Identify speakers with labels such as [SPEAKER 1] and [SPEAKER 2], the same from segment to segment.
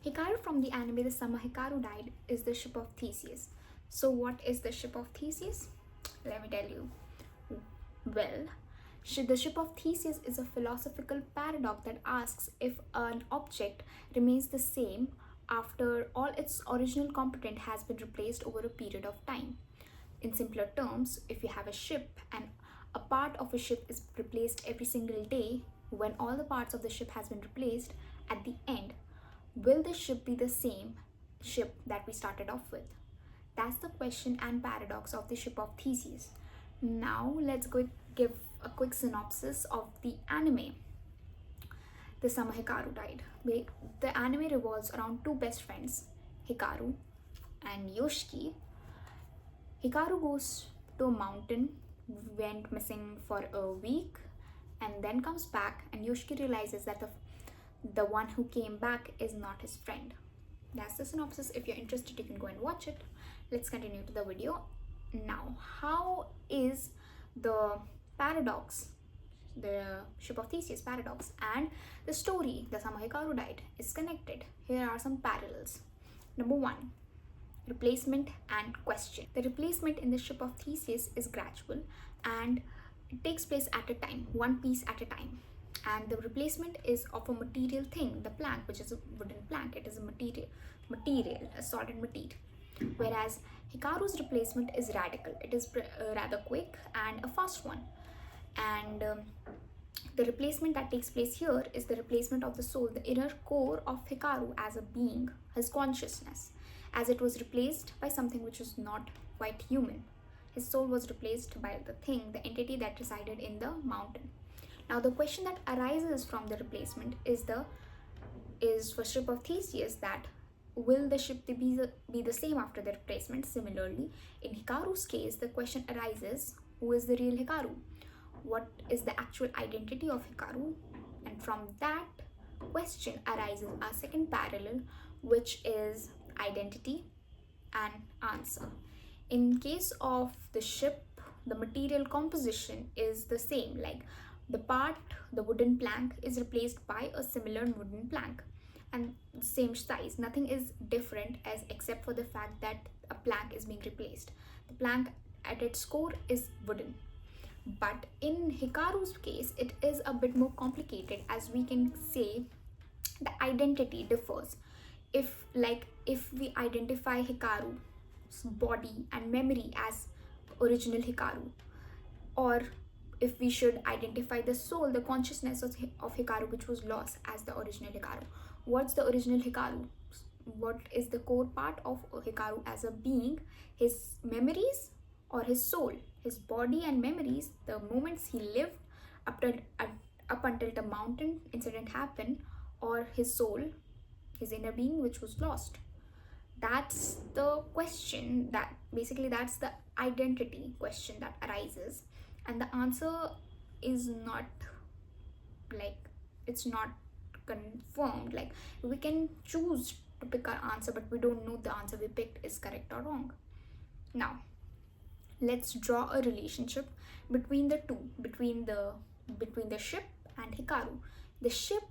[SPEAKER 1] Hikaru from the anime The Summer Hikaru Died is the ship of Theseus. So, what is the ship of Theseus? Let me tell you. Well, the ship of Theseus is a philosophical paradox that asks if an object remains the same after all its original component has been replaced over a period of time. In simpler terms, if you have a ship and a part of a ship is replaced every single day, when all the parts of the ship has been replaced, at the end, will the ship be the same ship that we started off with? That's the question and paradox of the ship of Theseus. Now let's go give a quick synopsis of the anime. The Summer Hikaru Died. The anime revolves around two best friends, Hikaru and Yoshiki. Hikaru goes to a mountain, went missing for a week, and then comes back, and Yoshiki realizes that the one who came back is not his friend. That's the synopsis. If you're interested, you can go and watch it. Let's continue to the video. Now, how is the paradox, the ship of Theseus paradox, and the story, the Summer Hikaru Died, is connected? Here are some parallels. Number one, replacement and question. The replacement in the ship of Theseus is gradual and it takes place at a time, one piece at a time. And the replacement is of a material thing, the plank, which is a wooden plank. It is a material, a solid material. Whereas Hikaru's replacement is radical. It is rather quick and a fast one. And the replacement that takes place here is the replacement of the soul, the inner core of Hikaru as a being, his consciousness, as it was replaced by something which was not quite human. His soul was replaced by the thing, the entity that resided in the mountain. Now, the question that arises from the replacement is for ship of Theseus that will the ship be the same after the replacement? Similarly, in Hikaru's case, the question arises: who is the real Hikaru? What is the actual identity of Hikaru? And from that question arises our second parallel, which is identity and answer. In case of the ship, the material composition is the same, like the wooden plank is replaced by a similar wooden plank and same size. Nothing is different as except for the fact that a plank is being replaced. The plank at its core is wooden. But in Hikaru's case, it is a bit more complicated, as we can say the identity differs. If we identify Hikaru's body and memory as original Hikaru, or if we should identify the soul, the consciousness of Hikaru, which was lost, as the original Hikaru. What's the original Hikaru? What is the core part of Hikaru as a being? His memories or his soul? His body and memories, the moments he lived up until the mountain incident happened, or his soul, his inner being, which was lost? That's the question that's the identity question that arises, and the answer is not it's not confirmed. Like, we can choose to pick our answer, but we don't know the answer we picked is correct or wrong. Now, let's draw a relationship between the two, between the ship and Hikaru. The ship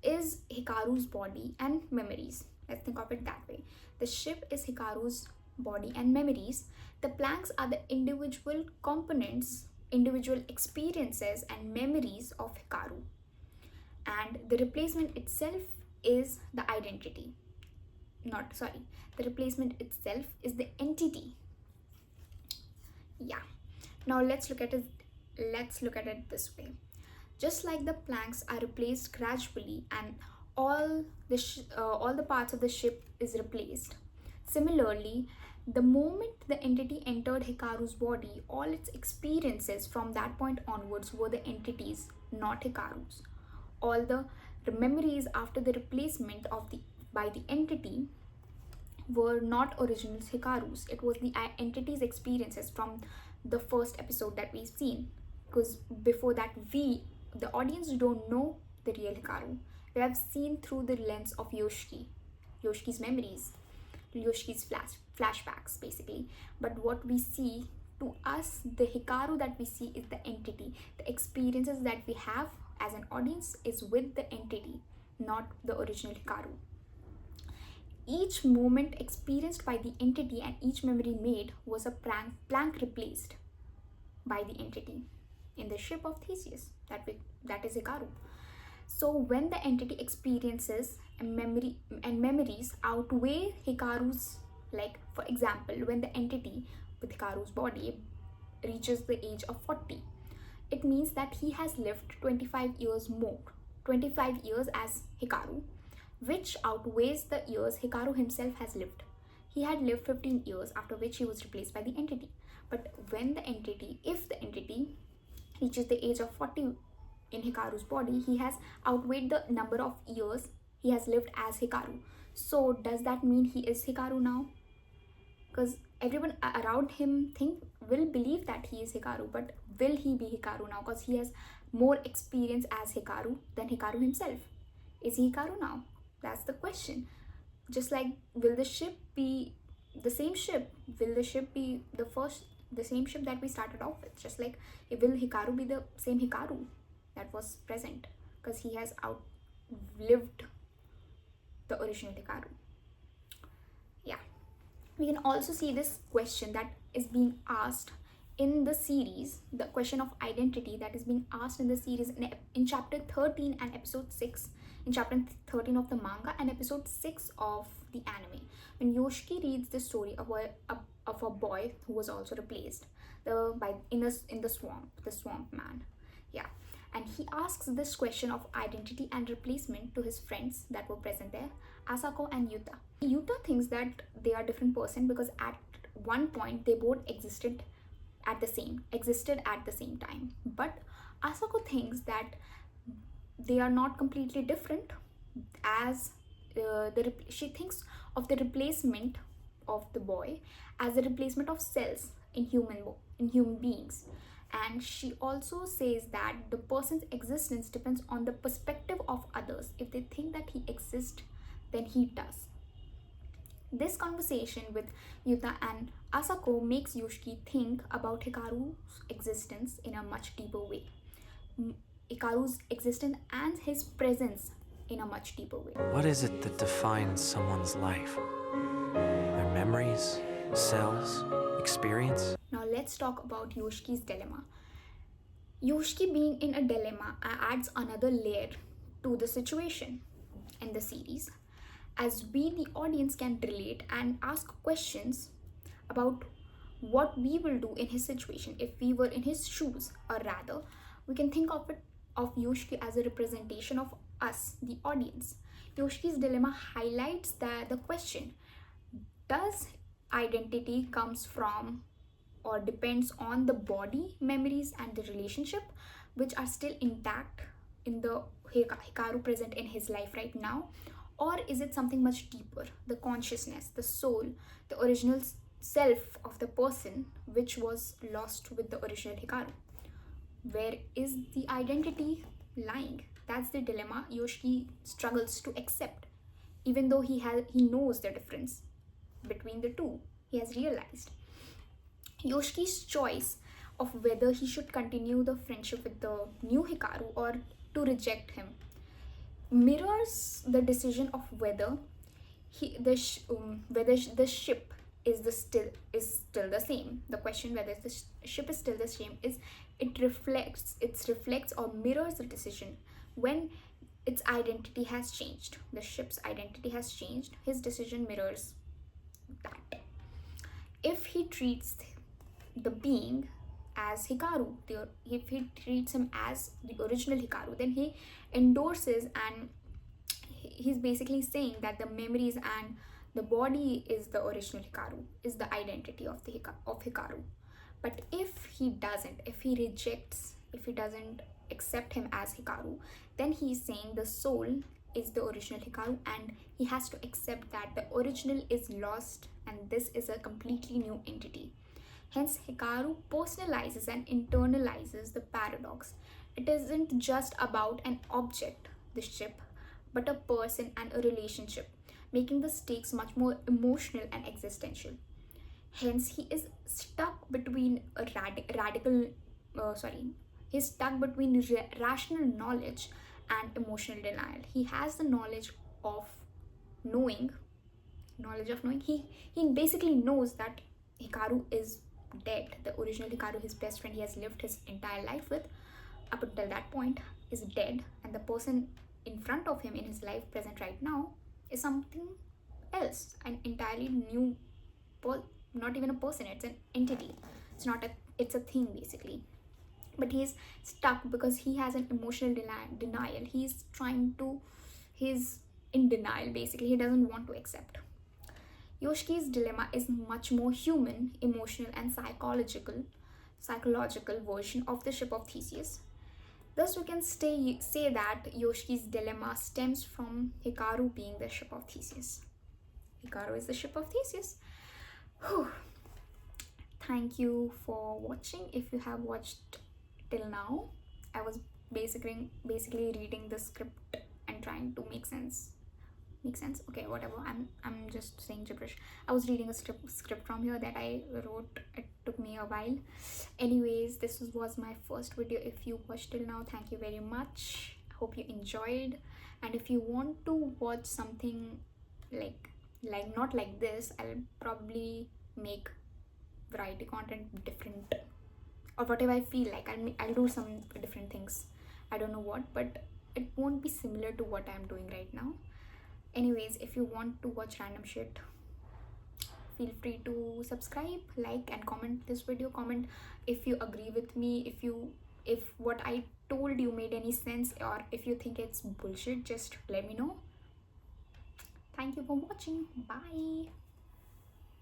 [SPEAKER 1] is Hikaru's body and memories. Let's think of it that way. The ship is Hikaru's body and memories. The planks are the individual components, individual experiences and memories of Hikaru. And the replacement itself is the identity. The replacement itself is the entity. Yeah. Now let's look at it this way. Just like the planks are replaced gradually and all the parts of the ship is replaced, similarly, the moment the entity entered Hikaru's body, all its experiences from that point onwards were the entity's, not Hikaru's. All the memories after the replacement by the entity were not original Hikaru's. It was the entity's experiences from the first episode that we've seen. Because before that, the audience, don't know the real Hikaru. We have seen through the lens of Yoshiki's memories, Yoshiki's flashbacks, basically. But what we see, to us, the Hikaru that we see is the entity. The experiences that we have as an audience is with the entity, not the original Hikaru. Each moment experienced by the entity and each memory made was a plank replaced by the entity in the ship of Theseus, that is Hikaru. So when the entity experiences and memories outweigh Hikaru's, like for example, when the entity with Hikaru's body reaches the age of 40, it means that he has lived 25 years more, 25 years as Hikaru, which outweighs the years Hikaru himself has lived. He had lived 15 years, after which he was replaced by the entity. But if the entity reaches the age of 40 in Hikaru's body, he has outweighed the number of years he has lived as Hikaru. So does that mean he is Hikaru now? Because everyone around him will believe that he is Hikaru, but will he be Hikaru now? Because he has more experience as Hikaru than Hikaru himself. Is he Hikaru now? That's the question. Just like, will the ship be the same ship? Will the ship be the same ship that we started off with? Just like, will Hikaru be the same Hikaru that was present? Because he has outlived the original Hikaru. Yeah. We can also see this question that is being asked in the series, the question of identity that is being asked in the series in chapter 13 and episode 6, in chapter 13 of the manga and episode 6 of the anime. When Yoshiki reads the story of a boy who was also replaced in the swamp man. Yeah. And he asks this question of identity and replacement to his friends that were present there, Asako and Yuta. Yuta thinks that they are different person because at one point they both existed at the same time. But Asako thinks that they are not completely different, as she thinks of the replacement of the boy as a replacement of cells in human beings. And she also says that the person's existence depends on the perspective of others. If they think that he exists, then he does. This conversation with Yuta and Asako makes Yoshiki think about Hikaru's existence in a much deeper way. Hikaru's existence and his presence in a much deeper way.
[SPEAKER 2] What is it that defines someone's life? Their memories, cells, experience?
[SPEAKER 1] Now let's talk about Yoshiki's dilemma. Yoshiki being in a dilemma adds another layer to the situation in the series, as we the audience can relate and ask questions about what we will do in his situation if we were in his shoes, or rather we can think of Yoshiki as a representation of us, the audience. Yoshiki's dilemma highlights the question, does identity comes from or depends on the body, memories and the relationship which are still intact in the Hikaru present in his life right now, or is it something much deeper, the consciousness, the soul, the original self of the person which was lost with the original Hikaru? Where is the identity lying? That's the dilemma Yoshiki struggles to accept, even though he knows the difference between the two. He has realized. Yoshiki's choice of whether he should continue the friendship with the new Hikaru or to reject him mirrors the decision of whether the ship is still the same. The question whether the ship is still the same reflects or mirrors the decision when its identity has changed. The ship's identity has changed. His decision mirrors that. If he treats the being as Hikaru, if he treats him as the original Hikaru, then he endorses and he's basically saying that the memories and the body is the original Hikaru, is the identity of Hikaru. But if he doesn't accept him as Hikaru, then he's saying the soul is the original Hikaru and he has to accept that the original is lost and this is a completely new entity. Hence, Hikaru personalizes and internalizes the paradox. It isn't just about an object, the ship, but a person and a relationship, making the stakes much more emotional and existential. Hence, he is stuck between rational knowledge and emotional denial. He has the knowledge of knowing knowledge of knowing. He basically knows that Hikaru is dead. The original Hikaru, his best friend he has lived his entire life with up until that point, is dead, and the person in front of him in his life present right now is something else, an entirely new not even a person, it's an entity. It's a thing basically. But he's stuck because he has an emotional denial. He's in denial basically. He doesn't want to accept. Yoshki's dilemma is much more human, emotional, and psychological version of the ship of Theseus. Thus, we can say that Yoshki's dilemma stems from Hikaru being the ship of Theseus. Hikaru is the ship of Theseus. Whew. Thank you for watching. If you have watched till now, I was basically reading the script and trying to make sense. Okay, whatever. I'm just saying gibberish. I was reading a script from here that I wrote. It took me a while. Anyways, this was my first video. If you watched till now, thank you very much. Hope you enjoyed. And if you want to watch something like not like this, I'll probably make variety content different, or whatever I feel like. I'll do some different things. I don't know what, but it won't be similar to what I'm doing right now. Anyways, if you want to watch random shit, feel free to subscribe, like, and comment this video. Comment if you agree with me, if what I told you made any sense, or if you think it's bullshit, just let me know. Thank you for watching. Bye.